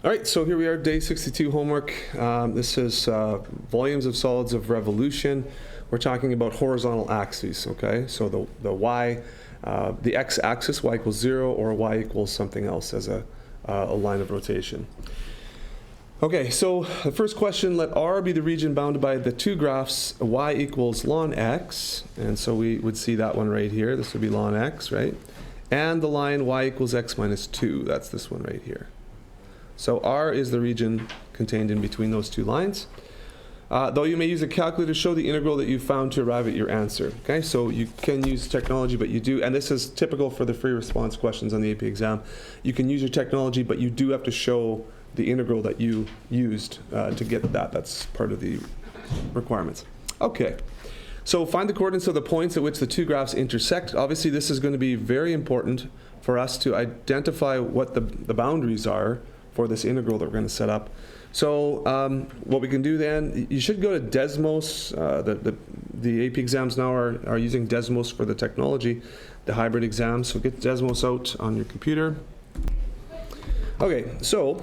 All right, so here we are, day 62 homework. This is volumes of solids of revolution. We're talking about horizontal axes, okay? So the y, the x-axis, y equals 0, or y equals something else as a line of rotation. Okay, so the first question, let R be the region bounded by the two graphs y equals ln x, and so we would see that one right here. This would be ln x, right? And the line y equals x minus 2, that's this one right here. So R is the region contained in between those two lines. Though you may use a calculator to show the integral that you found to arrive at your answer. Okay, so you can use technology, but you do, and this is typical for the free response questions on the AP exam. You can use your technology, but you do have to show the integral that you used to get that. That's part of the requirements. Okay, so find the coordinates of the points at which the two graphs intersect. Obviously, this is going to be very important for us to identify what the boundaries are for this integral that we're going to set up. So what we can do then, you should go to Desmos. The AP exams now are using Desmos for the technology, the hybrid exams. So get Desmos out on your computer. Okay, so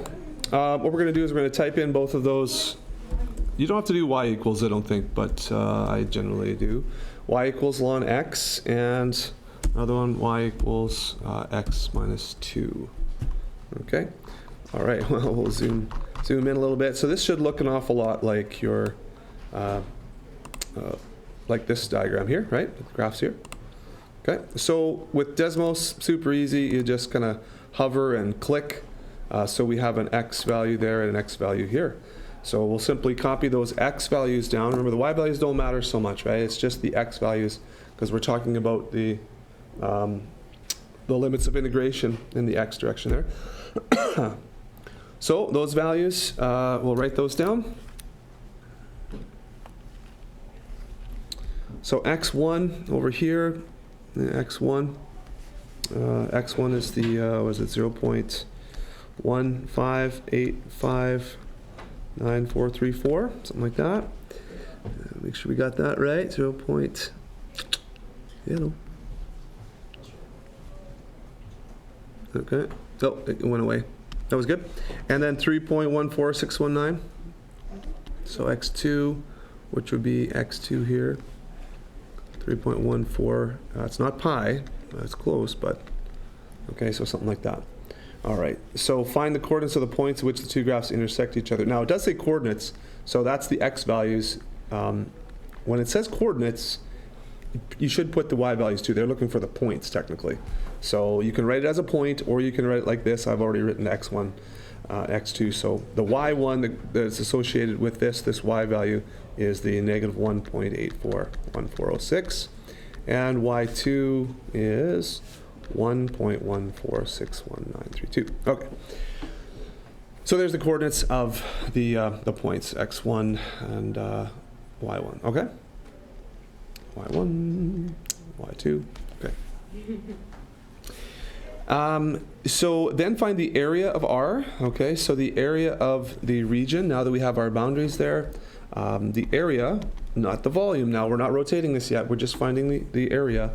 what we're going to do is we're going to type in both of those. You don't have to do y equals, I don't think, but I generally do. Y equals ln x, and another one, y equals x minus 2. Okay. All right, well, we'll zoom in a little bit. So this should look an awful lot like your, like this diagram here, right? The graphs here. Okay, so with Desmos, super easy. You just kind of hover and click. So we have an x value there and an x value here. So we'll simply copy those x values down. Remember, the y values don't matter so much, right? It's just the x values, because we're talking about the limits of integration in the x direction there. So those values, we'll write those down. So x1 over here, x1. X1 is the, was it 0.15859434, something like that. Make sure we got that right, 0. Okay, so it went away. That was good. And then 3.14619. So x2, which would be x2 here. 3.14. It's not pi. That's close, but okay, so something like that. All right. So find the coordinates of the points at which the two graphs intersect each other. Now, it does say coordinates, so that's the x values. When it says coordinates, you should put the y values too. They're looking for the points, technically. So you can write it as a point, or you can write it like this. I've already written x1, x2. So the y1 that's associated with this y value is the negative 1.841406. And y2 is 1.1461932. Okay. So there's the coordinates of the points, x1 and y1. Okay? y1, y2. Okay. So then find the area of R. Okay, so the area of the region, now that we have our boundaries there, the area, not the volume. Now we're not rotating this yet, we're just finding the area.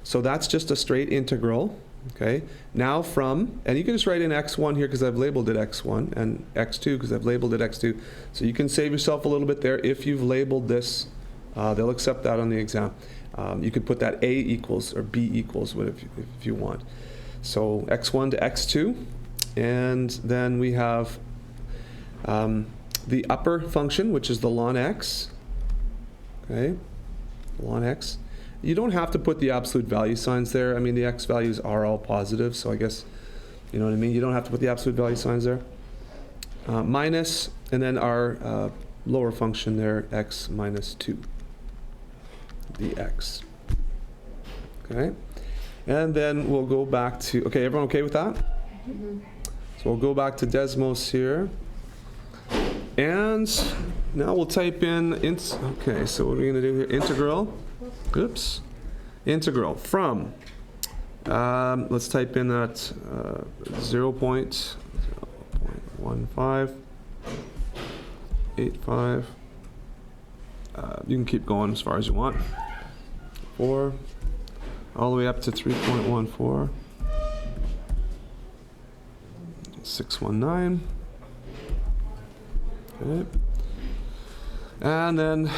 So that's just a straight integral. Okay, now from, and you can just write in x1 here because I've labeled it x1, and x2 because I've labeled it x2. So you can save yourself a little bit there if you've labeled this. They'll accept that on the exam. You could put that a equals or b equals if you want. So x1 to x2, and then we have the upper function, which is the ln x. Okay, ln x. You don't have to put the absolute value signs there. I mean, the x values are all positive, so I guess, you know what I mean? You don't have to put the absolute value signs there. Minus, and then our lower function there, x minus 2, dx. Okay, and then we'll go back to, okay, everyone okay with that? Mm-hmm. So we'll go back to Desmos here. And now we'll type in, okay, so what are we going to do here? Integral. Oops. Integral from, let's type in that 0.1585. You can keep going as far as you want. 4, all the way up to 3.14. 619. Okay. And then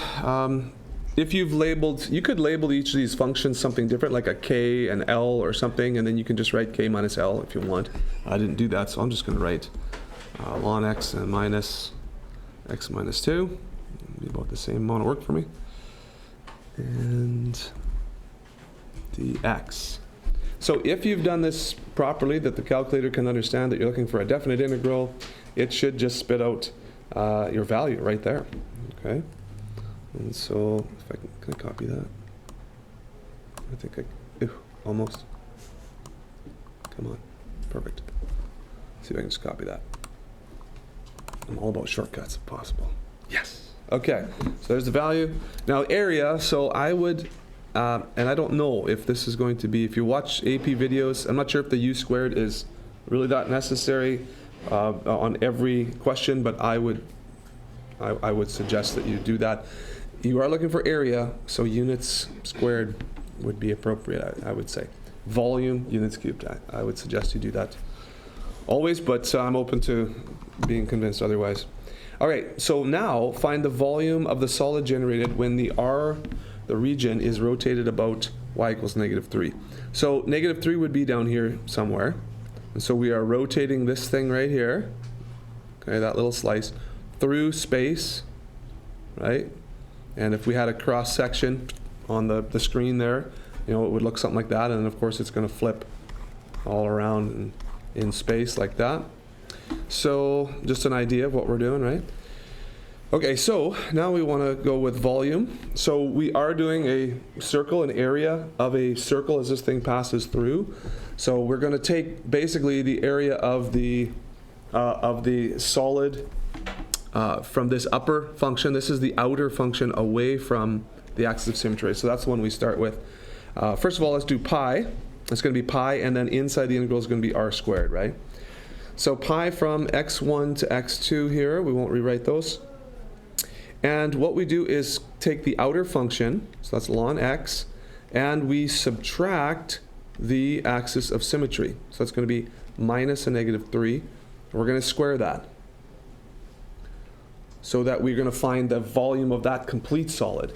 if you've labeled, you could label each of these functions something different, like a k, an L, or something, and then you can just write k minus L if you want. I didn't do that, so I'm just going to write ln x and minus x minus 2. It'll be about the same amount of work for me. And dx. So if you've done this properly, that the calculator can understand that you're looking for a definite integral, it should just spit out your value right there. Okay. And so if can I copy that? I think almost. Come on. Perfect. See if I can just copy that. I'm all about shortcuts if possible. Yes. Okay. So there's the value. Now area, so I would and I don't know if this is going to be, if you watch AP videos, I'm not sure if the U squared is really that necessary on every question, but I would suggest that you do that. You are looking for area, so units squared would be appropriate, I would say. Volume, units cubed, I would suggest you do that always, but I'm open to being convinced otherwise. All right, so now find the volume of the solid generated when the region is rotated about y equals -3. So -3 would be down here somewhere. And so we are rotating this thing right here, okay, that little slice, through space, right? And if we had a cross section on the screen there, you know, it would look something like that. And of course it's going to flip all around in space like that. So just an idea of what we're doing, right? Okay, so now we want to go with volume. So we are doing a circle, an area of a circle as this thing passes through. So we're going to take basically the area of the solid from this upper function. This is the outer function away from the axis of symmetry. So that's the one we start with. First of all, let's do pi. It's going to be pi, and then inside the integral is going to be r squared, right? So pi from x1 to x2 here, we won't rewrite those. And what we do is take the outer function, so that's ln x, and we subtract the axis of symmetry. So that's going to be minus a -3. We're going to square that, so that we're going to find the volume of that complete solid.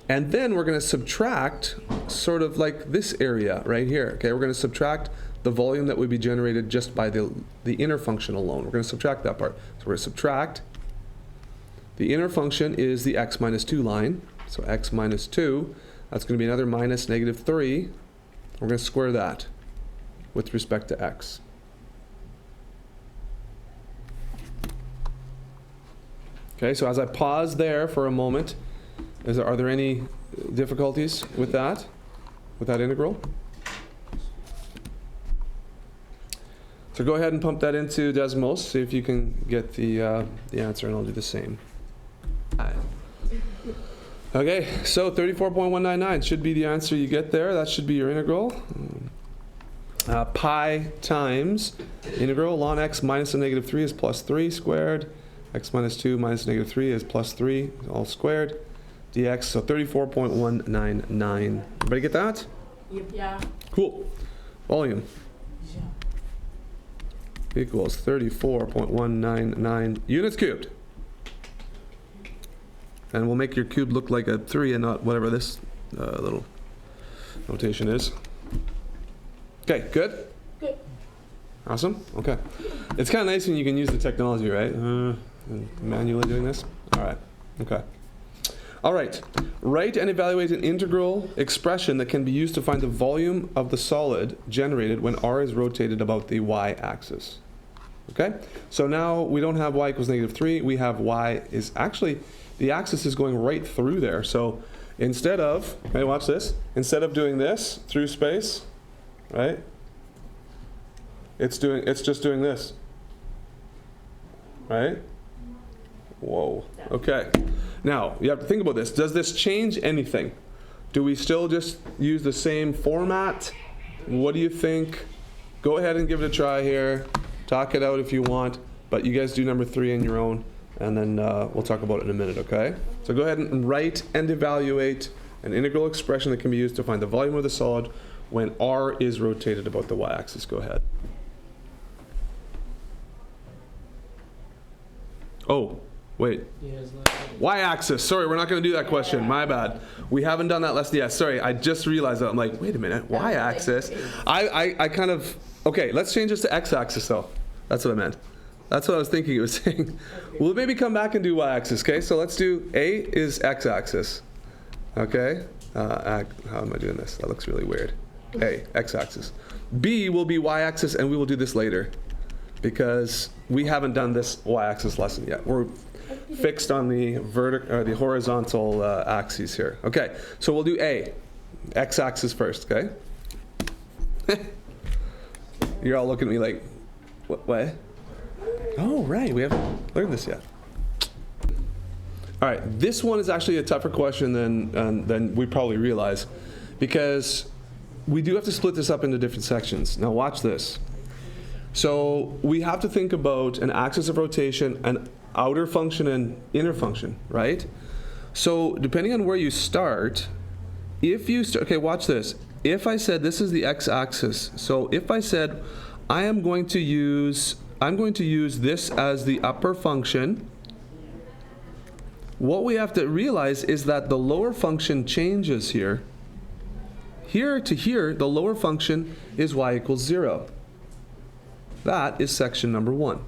And then we're going to subtract sort of like this area right here. Okay, we're going to subtract the volume that would be generated just by the inner function alone. We're going to subtract that part. So we're going to subtract. The inner function is the x minus 2 line. So x minus 2, that's going to be another minus -3. We're going to square that with respect to x. Okay, so as I pause there for a moment, are there any difficulties with that integral? So go ahead and pump that into decimals, see if you can get the answer, and I'll do the same. Okay, so 34.199 should be the answer you get there. That should be your integral. Pi times integral ln x minus a -3 is +3 squared. X minus 2 minus -3 is +3, all squared. Dx, so 34.199. Everybody get that? Yep. Yeah. Cool. Volume equals 34.199 units cubed. And we'll make your cube look like a 3 and not whatever this little notation is. Okay, good? Good. Awesome. Okay. It's kind of nice when you can use the technology, right? Manually doing this. All right. Okay. All right. Write and evaluate an integral expression that can be used to find the volume of the solid generated when r is rotated about the y-axis. Okay? So now we don't have y equals -3. We have y is actually, the axis is going right through there. So instead of, okay, watch this. Instead of doing this through space, right? It's just doing this. Right? Whoa. Okay. Now, you have to think about this. Does this change anything? Do we still just use the same format? What do you think? Go ahead and give it a try here. Talk it out if you want, but you guys do number 3 on your own, and then we'll talk about it in a minute, okay? So go ahead and write and evaluate an integral expression that can be used to find the volume of the solid when r is rotated about the y-axis. Go ahead. Oh, wait. Yes, Y-axis. Sorry, we're not going to do that question. My bad. We haven't done that lesson yet. Sorry, I just realized that. I'm like, wait a minute. Y-axis. I kind of... Okay, let's change this to X-axis, though. That's what I meant. That's what I was thinking it was saying. We'll maybe come back and do Y-axis, okay? So let's do A is X-axis. Okay? How am I doing this? That looks really weird. A, X-axis. B will be Y-axis, and we will do this later because we haven't done this Y-axis lesson yet. We're fixed on the the horizontal axes here. Okay, so we'll do A, X-axis first, okay? You're all looking at me like, what? Oh, right, we haven't learned this yet. All right, this one is actually a tougher question than we probably realize because we do have to split this up into different sections. Now watch this. So we have to think about an axis of rotation, an outer function and inner function, right? So depending on where you start, if you start, okay, watch this. If I said this is the x-axis, so if I said I'm going to use this as the upper function, what we have to realize is that the lower function changes here. Here to here, the lower function is y equals 0. That is section number 1.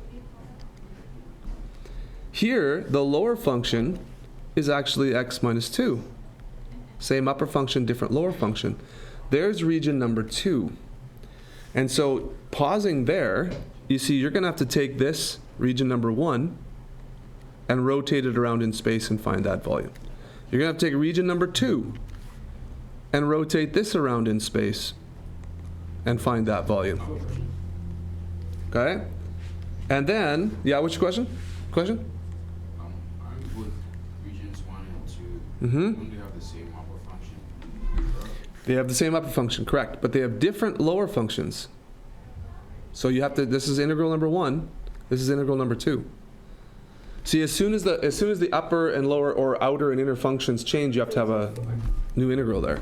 Here, the lower function is actually x minus 2. Same upper function, different lower function. There's region number 2. And so, pausing there, you see you're going to have to take this region number 1 and rotate it around in space and find that volume. You're going to have to take region number 2 and rotate this around in space and find that volume. Okay? And then, yeah, what's your question? Question? I'm with regions 1 and 2. Mm-hmm. Don't they have the same upper function? They have the same upper function, correct. But they have different lower functions. So you have to, this is integral number 1, this is integral number 2. See, as soon as the upper and lower or outer and inner functions change, you have to have a new integral there.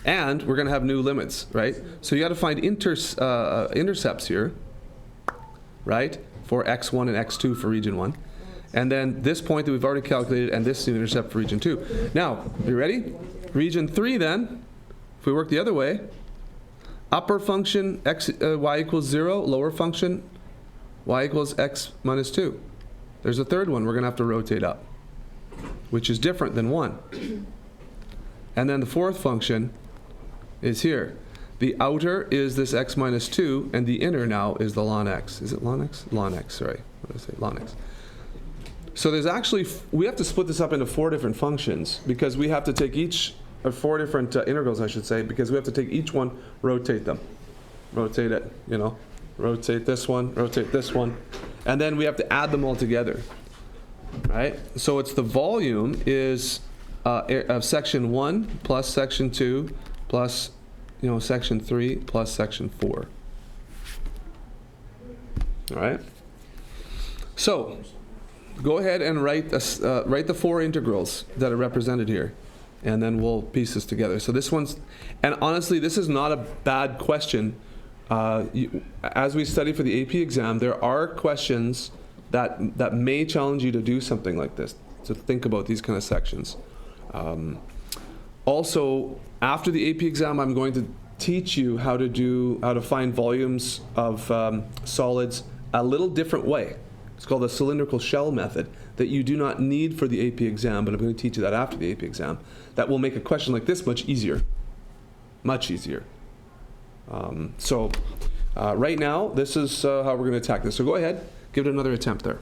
And we're going to have new limits, right? So you got to find intercepts here, right? For x1 and x2 for region 1. And then this point that we've already calculated and this new intercept for region 2. Now, you ready? Region 3 then, if we work the other way, upper function y equals 0, lower function y equals x minus 2. There's a third one we're going to have to rotate up, which is different than 1. And then the fourth function is here. The outer is this x minus 2, and the inner now is the ln x. Is it ln x? Ln x, sorry. What did I say? Ln x. So there's actually, we have to split this up into 4 different functions because we have to take each, or 4 different integrals, I should say, because we have to take each one, rotate them. Rotate it, you know. Rotate this one, and then we have to add them all together, right? So it's the volume is of section 1 plus section 2 plus, section 3 plus section 4. All right? So go ahead and write the 4 integrals that are represented here, and then we'll piece this together. So this one's, and honestly, this is not a bad question. As we study for the AP exam, there are questions that may challenge you to do something like this, to think about these kind of sections. Also, after the AP exam, I'm going to teach you how to find volumes of solids a little different way. It's called the cylindrical shell method that you do not need for the AP exam, but I'm going to teach you that after the AP exam. That will make a question like this much easier. Much easier. So right now, this is how we're going to attack this. So go ahead, give it another attempt there.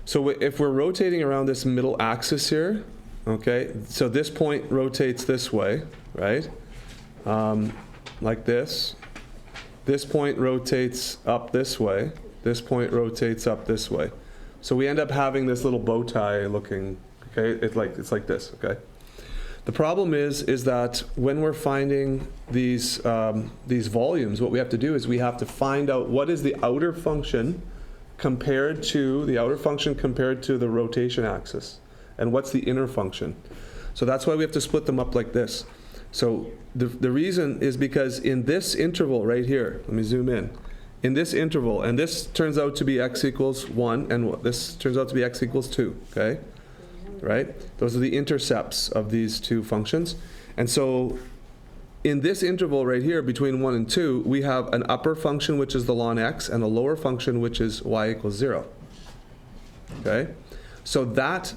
So if we're rotating around this middle axis here, okay, so this point rotates this way, right? Like this. This point rotates up this way. This point rotates up this way. So we end up having this little bow tie looking, okay? It's like this, okay? The problem is that when we're finding these volumes, what we have to do is we have to find out what is the outer function compared to the rotation axis, and what's the inner function. So that's why we have to split them up like this. So the reason is because in this interval right here, let me zoom in. in this interval, and this turns out to be x equals 1, and this turns out to be x equals 2, okay? Right? Those are the intercepts of these two functions. And so in this interval right here between 1 and 2, we have an upper function, which is the ln x, and a lower function, which is y equals 0. Okay? So that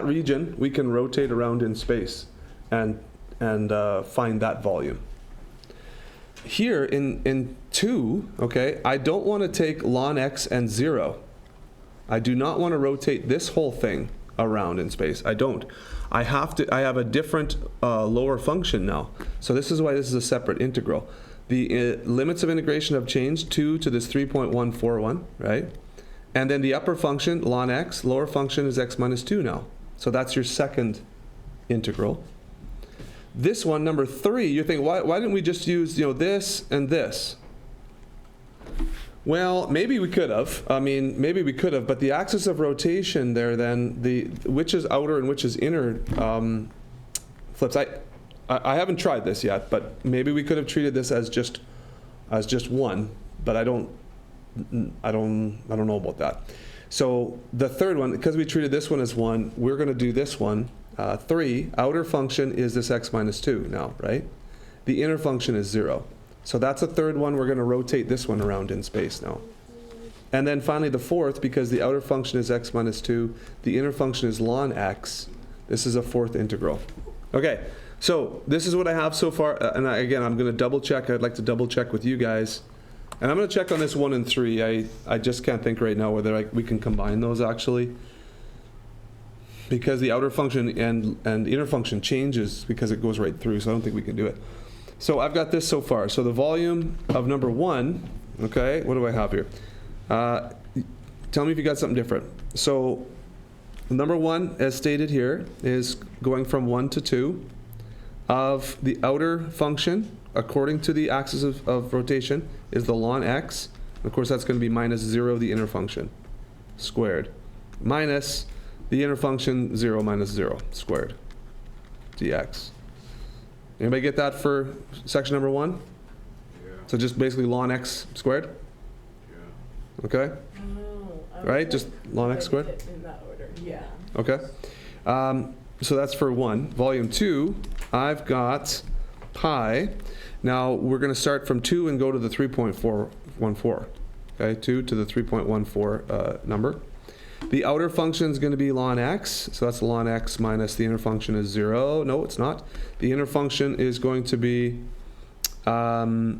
region we can rotate around in space and find that volume. Here in 2, okay, I don't want to take ln x and 0. I do not want to rotate this whole thing around in space. I don't. I have a different lower function now. So this is why this is a separate integral. The limits of integration have changed, 2 to this 3.141, right? And then the upper function, ln x, lower function is x minus 2 now. So that's your second integral. This one, number 3, you're thinking, why didn't we just use, this and this? Well, maybe we could have. I mean, maybe we could have, but the axis of rotation there then, which is outer and which is inner flips. I haven't tried this yet, but maybe we could have treated this as just one, but I don't know about that. So the third one, because we treated this one as 1, we're going to do this one. 3, outer function is this x minus 2 now, right? The inner function is 0. So that's a third one. We're going to rotate this one around in space now. And then finally the fourth, because the outer function is x minus 2, the inner function is ln x. This is a fourth integral. Okay, so this is what I have so far. And again, I'm going to double check. I'd like to double check with you guys. And I'm going to check on this 1 and 3. I just can't think right now whether we can combine those actually. Because the outer function and inner function changes because it goes right through, so I don't think we can do it. So I've got this so far. So the volume of number 1, okay, what do I have here? Tell me if you got something different. So number 1, as stated here, is going from 1 to 2 of the outer function, according to the axis of rotation, is the ln x. Of course, that's going to be minus 0, the inner function, squared, minus the inner function 0 minus 0 squared dx. Anybody get that for section number 1? Yeah. So just basically ln x squared? Yeah. Okay? Right? Just ln x squared? In that order, yeah. Okay. So that's for 1. Volume 2, I've got pi. Now we're going to start from 2 and go to the 3.414. Okay, 2 to the 3.14 number. The outer function is going to be ln x, so that's ln x minus the inner function is 0. No, it's not. The inner function is going to be, the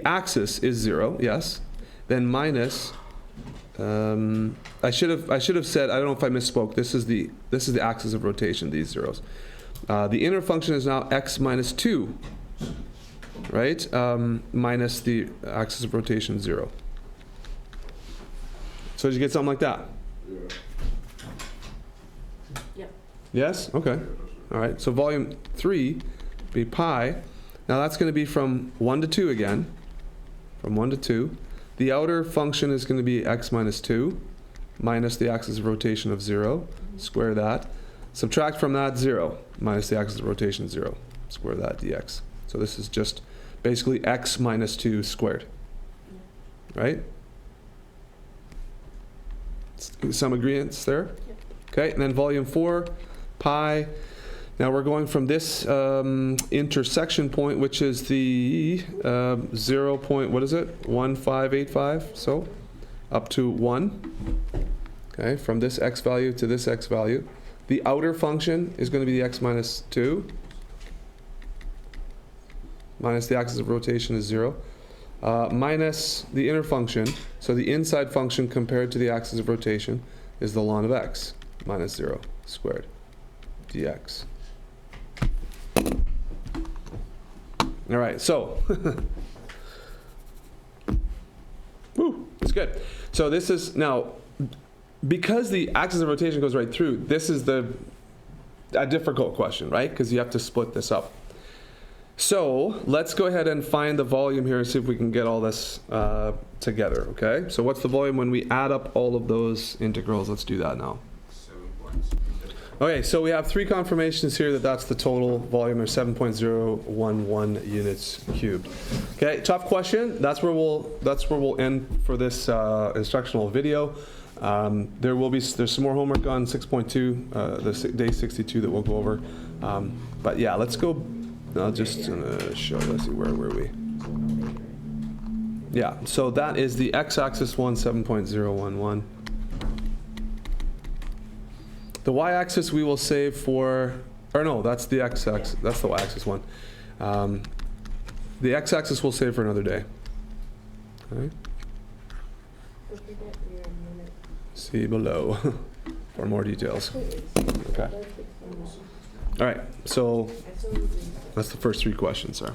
axis is 0, yes. Then minus, I should have said, I don't know if I misspoke, this is the axis of rotation, these zeros. The inner function is now x minus 2, right? Minus the axis of rotation 0. So did you get something like that? Yeah. Yep. Yes? Okay. All right. So volume 3 be pi. Now that's going to be from 1 to 2 again. From 1 to 2. The outer function is going to be x minus 2 minus the axis of rotation of 0. Square that. Subtract from that 0 minus the axis of rotation 0. Square that dx. So this is just basically x minus 2 squared. Right? Some agreements there? Yep. Okay, and then volume 4, pi. Now we're going from this intersection point, which is the 0 point, what is it? 1585, so up to 1. Okay, from this x value to this x value. The outer function is going to be the x minus 2. Minus the axis of rotation is 0. Minus the inner function, so the inside function compared to the axis of rotation is the ln of x, minus 0 squared dx. All right, so, woo, it's good. So this is, now, because the axis of rotation goes right through, this is a difficult question, right? Because you have to split this up. So let's go ahead and find the volume here and see if we can get all this together, okay? So what's the volume when we add up all of those integrals? Let's do that now. 7 points. Okay, so we have 3 confirmations here that that's the total volume, or 7.011 units cubed. Okay, tough question. That's where we'll end for this instructional video. There's some more homework on 6.2, day 62 that we'll go over. But yeah, let's go. I'll just show. Let's see, where were we? Yeah, so that is the x-axis one, 7.011. The y-axis we will save for, or no, that's the x-axis, that's the y-axis one. The x-axis we'll save for another day. Okay. See below for more details. Okay. All right, so that's the first 3 questions, sir.